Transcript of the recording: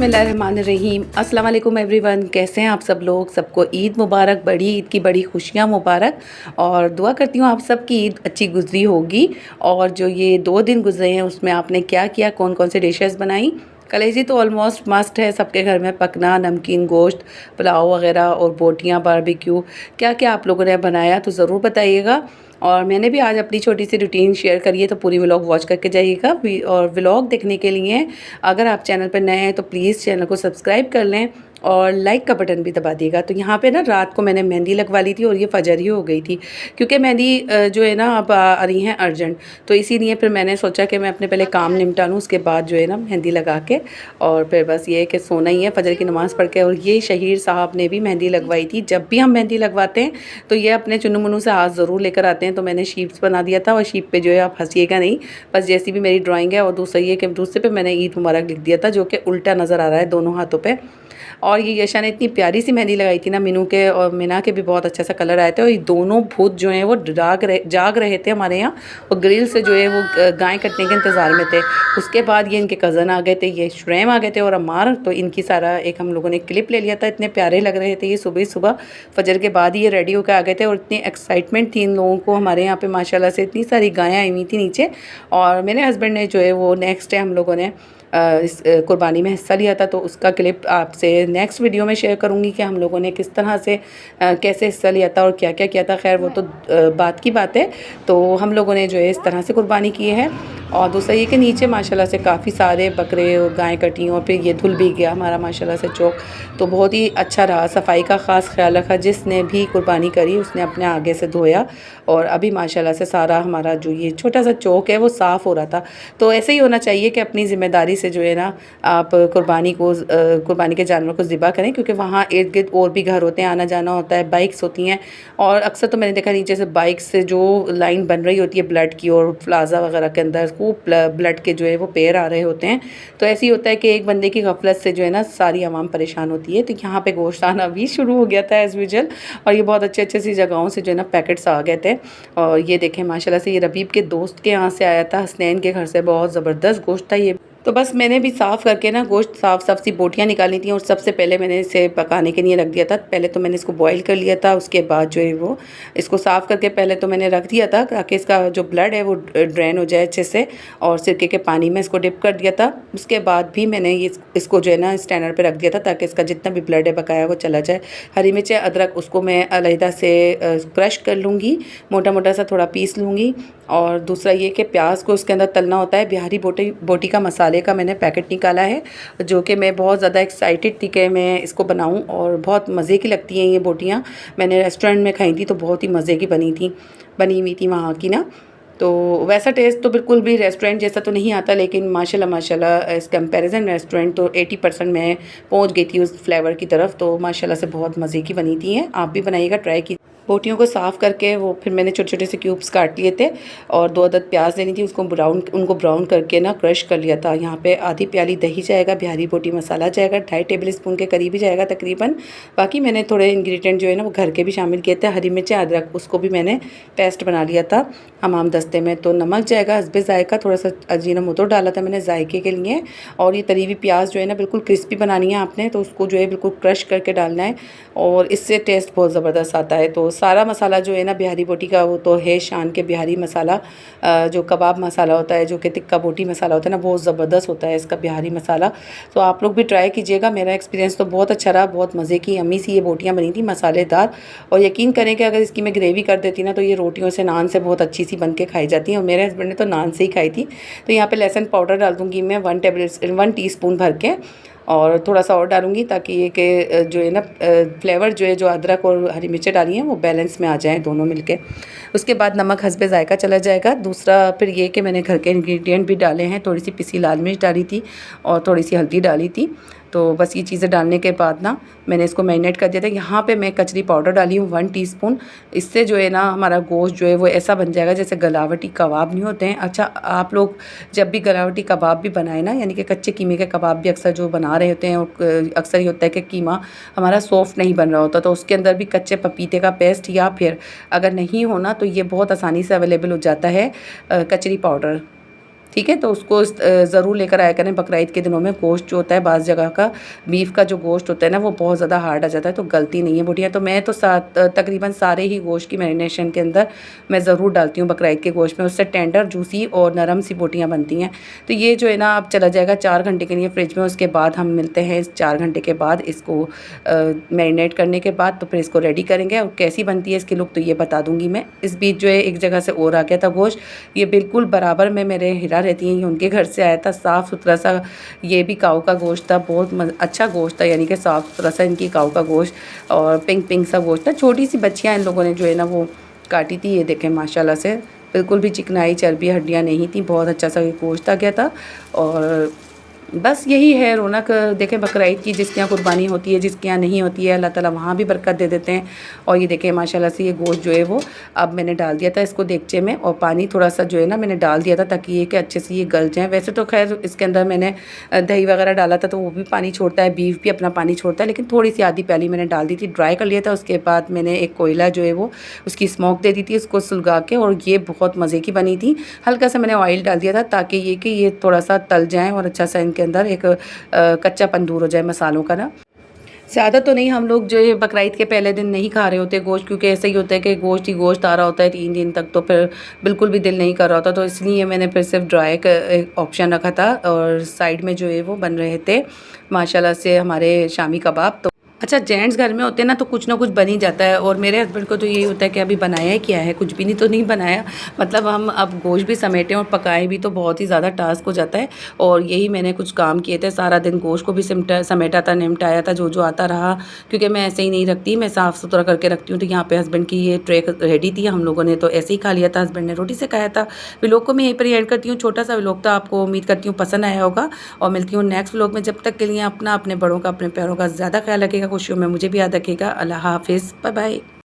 बिस्मिल्लाहिर्रहमानिर्रहीम। अस्सलाम वालेकुम एवरीवन, कैसे हैं आप सब लोग। सबको ईद मुबारक, बड़ी ईद की बड़ी खुशियां मुबारक। और दुआ करती हूँ आप सबकी ईद अच्छी गुजरी होगी। और जो ये 2 दिन गुजरे हैं उसमें आपने क्या किया, कौन कौन से डिशेस बनाई। कलेजी तो ऑलमोस्ट मस्ट है सबके घर में पकना, नमकीन गोश्त, पुलाव वगैरह और बोटियाँ, बारबेक्यू, क्या क्या आप लोगों ने बनाया तो ज़रूर बताइएगा। और मैंने भी आज अपनी छोटी सी रूटीन शेयर करी है, तो पूरी व्लॉग वॉच करके जाइएगा। और व्लॉग देखने के लिए अगर आप चैनल पर नए हैं तो प्लीज़ चैनल को सब्सक्राइब कर लें और लाइक का बटन भी दबा दिएगा। तो यहाँ पे ना रात को मैंने मेहंदी लगवा ली थी और ये फजर ही हो गई थी, क्योंकि मेहंदी जो है ना अब आ रही हैं अर्जेंट। तो इसीलिए फिर मैंने सोचा कि मैं अपने पहले काम निपटा लूँ, उसके बाद जो है ना मेहंदी लगा के और फिर बस ये है कि सोना ही है फजर की नमाज़ पढ़ के। और ये शहीर साहब ने भी मेहंदी लगवाई थी। जब भी हम मेहंदी लगवाते हैं तो ये अपने चुन्नू मुन्नू से हाथ ज़रूर लेकर आते हैं। तो मैंने शीप्स बना दिया था, और शीप पे जो है आप हंसीएगा नहीं, बस जैसी भी मेरी ड्राइंग है। और दूसरा ये कि दूसरे पे मैंने ईद मुबारक लिख दिया था, जो कि उल्टा नज़र आ रहा है दोनों हाथों पे। और ये यशा ने इतनी प्यारी सी मेहंदी लगाई थी ना, मीनू के और मीना के भी बहुत अच्छा सा कलर आए थे। और ये दोनों भूत जो हैं वो जाग रहे थे हमारे यहाँ, और ग्रिल से जो है वो गाय कटने के इंतज़ार में थे। उसके बाद ये इनके कज़न आ गए थे, ये शुरैम आ गए थे और अम्मार। तो इनकी सारा एक हम लोगों ने क्लिप ले लिया था। इतने प्यारे लग रहे थे ये, सुबह सुबह फजर के बाद ही ये रेडी होकर आ गए थे। और इतनी एक्साइटमेंट थी इन लोगों को। हमारे यहाँ पे माशाल्लाह से इतनी सारी गायें आई हुई थी नीचे। और मेरे हस्बैंड ने जो है वो नेक्स्ट डे हम लोगों ने इस कुर्बानी में हिस्सा लिया था। तो उसका क्लिप आपसे नेक्स्ट वीडियो में शेयर करूँगी कि हम लोगों ने किस तरह से कैसे हिस्सा लिया था और क्या क्या किया था। खैर वो तो बात की बात है। तो हम लोगों ने जो है इस तरह से कुर्बानी की है। और दूसरा ये कि नीचे माशाल्लाह से काफ़ी सारे बकरे और गायें कटी, और फिर ये धुल भी गया हमारा माशाल्लाह से चौक। तो बहुत ही अच्छा रहा, सफाई का ख़ास ख्याल रखा। जिसने भी कुर्बानी करी उसने अपने आगे से धोया। और अभी माशाल्लाह से सारा हमारा जो ये छोटा सा चौक है वो साफ़ हो रहा था। तो ऐसे ही होना चाहिए कि अपनी ज़िम्मेदारी से जो है ना आप कुर्बानी के जानवर को ज़िबा करें, क्योंकि वहाँ इर्द गिर्द और भी घर होते हैं, आना जाना होता है, बाइक्स होती हैं। और अक्सर तो मैंने देखा नीचे से बाइक से जो लाइन बन रही होती है ब्लड की, और प्लाजा वगैरह के अंदर खूब ब्लड के जो है वो पेयर आ रहे होते हैं। तो ऐसे ही होता है कि एक बंदे की गफलत से जो है ना सारी आवाम परेशान होती है। तो यहाँ पे गोश्त आना भी शुरू हो गया था एज़ यूजुअल। और ये बहुत अच्छे अच्छे सी जगहों से जो है ना पैकेट्स आ गए थे। और ये देखें माशाल्लाह से ये रबीब के दोस्त के यहाँ से आया था, हसनैन के घर से। बहुत ज़बरदस्त गोश्त था ये। तो बस मैंने भी साफ़ करके ना गोश्त साफ़ सी बोटियाँ निकालनी थी, और सबसे पहले मैंने इसे पकाने के लिए रख दिया था। पहले तो मैंने इसको बॉईल कर लिया था, उसके बाद जो है वो इसको साफ़ करके पहले तो मैंने रख दिया था ताकि इसका जो ब्लड है वो ड्रेन हो जाए अच्छे से। और सिरके के पानी में इसको डिप कर दिया था। उसके बाद भी मैंने इसको जो है ना स्टैंडर पर रख दिया था ताकि इसका जितना भी ब्लड है बकाया वो चला जाए। हरी मिर्च, अदरक उसको मैं अलहदा से क्रश कर लूँगी, मोटा मोटा सा थोड़ा पीस लूँगी। और दूसरा ये कि प्याज को उसके अंदर तलना होता है। बिहारी बोटी का मसाले का मैंने पैकेट निकाला है, जो कि मैं बहुत ज़्यादा एक्साइटेड थी कि मैं इसको बनाऊं। और बहुत मज़े की लगती हैं ये बोटियाँ। मैंने रेस्टोरेंट में खाई थी तो बहुत ही मज़े की बनी हुई थी वहाँ की ना। तो वैसा टेस्ट तो बिल्कुल भी रेस्टोरेंट जैसा तो नहीं आता, लेकिन माशाल्लाह इस कंपैरिजन रेस्टोरेंट तो 80% मैं पहुँच गई थी उस फ्लेवर की तरफ। तो माशाल्लाह से बहुत मज़े की बनी थी हैं। आप भी बनाइएगा, ट्राई की। बोटियों को साफ़ करके वो फिर मैंने छोटे छोटे से क्यूब्स काट लिए थे, और 2 अदद प्याज लेनी थी, उनको ब्राउन करके ना क्रश कर लिया था। यहाँ पे आधी प्याली दही जाएगा, बिहारी बोटी मसाला जाएगा, 2.5 टेबल स्पून के करीब ही जाएगा तकरीबन। बाकी मैंने थोड़े इंग्रेडिएंट जो है ना वो घर के भी शामिल किए थे। हरी मिर्च, अदरक उसको भी मैंने पेस्ट बना लिया था हमाम दस्ते में। तो नमक जाएगा हस्बे ज़ायका, थोड़ा सा अजीनोमोटो डाला था मैंने जायके के लिए। और ये तली हुई प्याज जो है ना बिल्कुल क्रिस्पी बनानी है आपने, तो उसको जो है बिल्कुल क्रश करके डालना है, और इससे टेस्ट बहुत ज़बरदस्त आता है। तो सारा मसाला जो है ना बिहारी बोटी का वो तो है शान के बिहारी मसाला, जो कबाब मसाला होता है, जो कि तिक्का बोटी मसाला होता है ना, बहुत ज़बरदस्त होता है इसका बिहारी मसाला। तो आप लोग भी ट्राई कीजिएगा। मेरा एक्सपीरियंस तो बहुत अच्छा रहा, बहुत मज़े की अम्मी सी ये बोटियाँ बनी थी मसालेदार। और यकीन करें कि अगर इसकी मैं ग्रेवी कर देती ना तो ये रोटियों से, नान से बहुत अच्छी सी बन के खाई जाती हैं। और मेरे हस्बैंड ने तो नान से ही खाई थी। तो यहाँ पर लहसुन पाउडर डाल दूँगी मैं 1 टीस्पून भर के, और थोड़ा सा और डालूँगी ताकि ये कि जो है ना फ्लेवर जो है, जो अदरक और हरी मिर्चें डाली हैं वो बैलेंस में आ जाएँ दोनों मिलके। उसके बाद नमक हस्बे ज़ायका चला जाएगा। दूसरा फिर ये कि मैंने घर के इंग्रेडिएंट भी डाले हैं, थोड़ी सी पिसी लाल मिर्च डाली थी और थोड़ी सी हल्दी डाली थी। तो बस ये चीज़ें डालने के बाद ना मैंने इसको मैरिनेट कर दिया था। यहाँ पे मैं कचरी पाउडर डाली हूँ 1 टीस्पून। इससे जो है ना हमारा गोश्त जो है वो ऐसा बन जाएगा जैसे गलावटी कबाब नहीं होते हैं। अच्छा, आप लोग जब भी गलावटी कबाब भी बनाए ना, यानी कि कच्चे कीमे के कबाब भी अक्सर जो बना रहे होते हैं, और अक्सर ये होता है कि कीमा हमारा सॉफ्ट नहीं बन रहा होता, तो उसके अंदर भी कच्चे पपीते का पेस्ट, या फिर अगर नहीं होना तो ये बहुत आसानी से अवेलेबल हो जाता है कचरी पाउडर। ठीक है, तो उसको ज़रूर लेकर आया करें बकरा ईद के दिनों में। गोश्त जो होता है बाज़ जगह का बीफ का जो गोश्त होता है ना वो बहुत ज़्यादा हार्ड आ जाता है, तो गलती नहीं है बोटियाँ। तो मैं तो तकरीबन सारे ही गोश्त की मैरिनेशन के अंदर मैं ज़रूर डालती हूँ बकरा ईद के गोश्त में, उससे टेंडर जूसी और नरम सी बोटियाँ बनती हैं। तो ये जो है ना अब चला जाएगा 4 घंटे के लिए फ्रिज में, उसके बाद हम मिलते हैं इस 4 घंटे के बाद इसको मैरिनेट करने के बाद। तो फिर इसको रेडी करेंगे और कैसी बनती है इसकी लुक तो ये बता दूँगी मैं। इस बीच जो है एक जगह से और आ गया था गोश्त, ये बिल्कुल बराबर में मेरे हिरा रहती हैं, ये उनके घर से आया था, साफ़ सुथरा सा ये भी काऊ का गोश्त था, बहुत अच्छा गोश्त था, यानी कि साफ़ सुथरा सा इनकी काऊ का गोश्त और पिंक पिंक सा गोश्त था। छोटी सी बच्चियाँ इन लोगों ने जो है ना वो काटी थी, ये देखें माशाल्लाह से बिल्कुल भी चिकनाई चर्बी हड्डियाँ नहीं थी, बहुत अच्छा सा ये गोश्त आ गया था। और बस यही है रौनक, देखें बकरा ईद की जिसके यहाँ कुर्बानी होती है, जिसके यहाँ नहीं होती है, अल्लाह ताला वहाँ भी बरकत दे देते हैं। और ये देखें माशाल्लाह से ये गोश्त जो है वो अब मैंने डाल दिया था इसको देगचे में, और पानी थोड़ा सा जो है ना मैंने डाल दिया था ताकि ये कि अच्छे से ये गल जाएँ। वैसे तो खैर इसके अंदर मैंने दही वगैरह डाला था तो वो भी पानी छोड़ता है, बीफ भी अपना पानी छोड़ता है, लेकिन थोड़ी सी आधी प्याली मैंने डाल दी थी, ड्राई कर लिया था। उसके बाद मैंने एक कोयला जो है वो उसकी स्मोक दे दी थी उसको सुलगा के, और ये बहुत मज़े की बनी थी। हल्का सा मैंने ऑयल डाल दिया था ताकि ये कि ये थोड़ा सा तल जाएँ और अच्छा सा इनके अंदर एक कच्चापन दूर हो जाए मसालों का ना। ज़्यादा तो नहीं, हम लोग जो है बकरा ईद के पहले दिन नहीं खा रहे होते गोश्त, क्योंकि ऐसा ही होता है कि गोश्त ही गोश्त आ रहा होता है 3 दिन तक, तो फिर बिल्कुल भी दिल नहीं कर रहा होता, तो इसलिए मैंने फिर सिर्फ ड्राई का एक ऑप्शन रखा था। और साइड में जो है वो बन रहे थे माशाल्लाह से हमारे शामी कबाब। तो अच्छा, जेंट्स घर में होते हैं ना तो कुछ ना कुछ बन ही जाता है, और मेरे हस्बैंड को तो यही होता है कि अभी बनाया ही क्या है, कुछ भी नहीं तो नहीं बनाया। मतलब हम अब गोश्त भी समेटें और पकाएं भी तो बहुत ही ज़्यादा टास्क हो जाता है, और यही मैंने कुछ काम किए थे सारा दिन। गोश्त को भी समेटा था, निपटाया था, जो आता रहा, क्योंकि मैं ऐसे ही नहीं रखती, मैं साफ़ सुथरा करके रखती हूँ। तो यहाँ पे हस्बैंड की ये ट्रे रेडी थी, हम लोगों ने तो ऐसे ही खा लिया था, हस्बैंड ने रोटी से खाया था। व्लॉग को मैं यहीं पर ही एंड करती हूँ, छोटा सा व्लॉग था, आपको उम्मीद करती हूँ पसंद आया होगा, और मिलती हूँ नेक्स्ट व्लॉग में। जब तक के लिए अपना, अपने बड़ों का, अपने प्यारों का ज़्यादा ख्याल रखिएगा, खुशियों में मुझे भी याद रखिएगा। अल्लाह हाफ़िज़, बाय बाय।